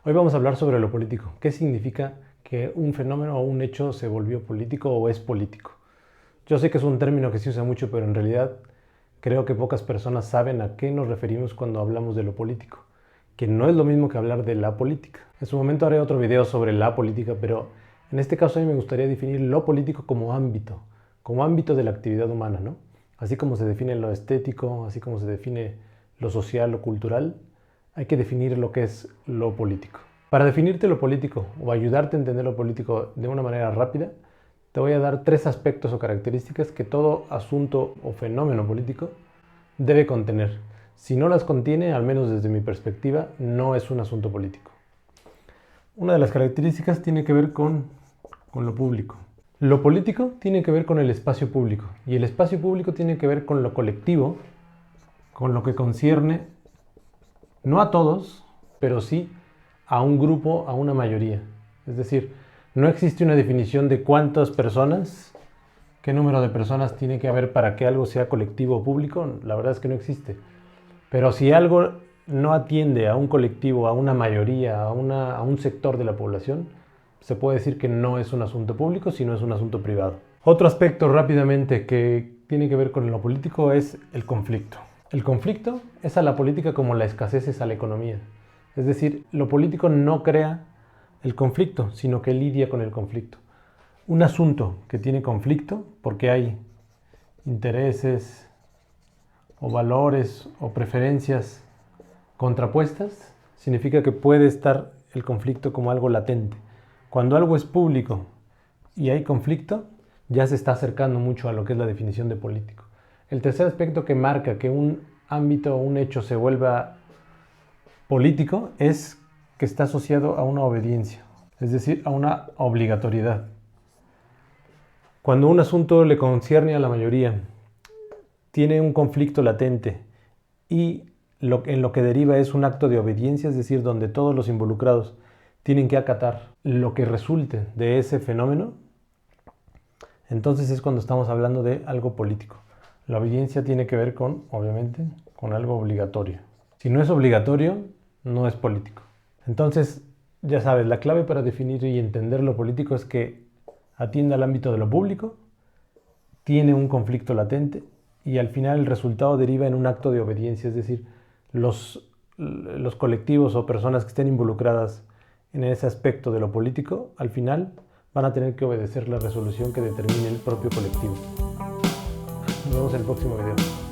Hoy vamos a hablar sobre lo político. ¿Qué significa que un fenómeno o un hecho se volvió político o es político? Yo sé que es un término que se usa mucho, pero en realidad creo que pocas personas saben a qué nos referimos cuando hablamos de lo político, que no es lo mismo que hablar de la política. En su momento haré otro video sobre la política, pero en este caso a mí me gustaría definir lo político como ámbito de la actividad humana, ¿no? Así como se define lo estético, así como se define lo social, lo cultural, hay que definir lo que es lo político. Para definirte lo político o ayudarte a entender lo político de una manera rápida, te voy a dar 3 aspectos o características que todo asunto o fenómeno político debe contener. Si no las contiene, al menos desde mi perspectiva, no es un asunto político. Una de las características tiene que ver con lo público. Lo político tiene que ver con el espacio público y el espacio público tiene que ver con lo colectivo, con lo que concierne no a todos, pero sí a un grupo, a una mayoría. Es decir, no existe una definición de cuántas personas, qué número de personas tiene que haber para que algo sea colectivo o público. La verdad es que no existe. Pero si algo no atiende a un colectivo, a una mayoría, a un sector de la población, se puede decir que no es un asunto público, sino es un asunto privado. Otro aspecto rápidamente que tiene que ver con lo político es el conflicto. El conflicto es a la política como la escasez es a la economía. Es decir, lo político no crea el conflicto, sino que lidia con el conflicto. Un asunto que tiene conflicto, porque hay intereses o valores o preferencias contrapuestas, significa que puede estar el conflicto como algo latente. Cuando algo es público y hay conflicto, ya se está acercando mucho a lo que es la definición de político. El tercer aspecto que marca que un ámbito o un hecho se vuelva político es que está asociado a una obediencia, es decir, a una obligatoriedad. Cuando un asunto le concierne a la mayoría, tiene un conflicto latente y en lo que deriva es un acto de obediencia, es decir, donde todos los involucrados tienen que acatar lo que resulte de ese fenómeno, entonces es cuando estamos hablando de algo político. La obediencia tiene que ver con, obviamente, con algo obligatorio. Si no es obligatorio, no es político. Entonces, ya sabes, la clave para definir y entender lo político es que atienda al ámbito de lo público, tiene un conflicto latente y al final el resultado deriva en un acto de obediencia, es decir, los colectivos o personas que estén involucradas en ese aspecto de lo político, al final van a tener que obedecer la resolución que determine el propio colectivo. Nos vemos en el próximo video.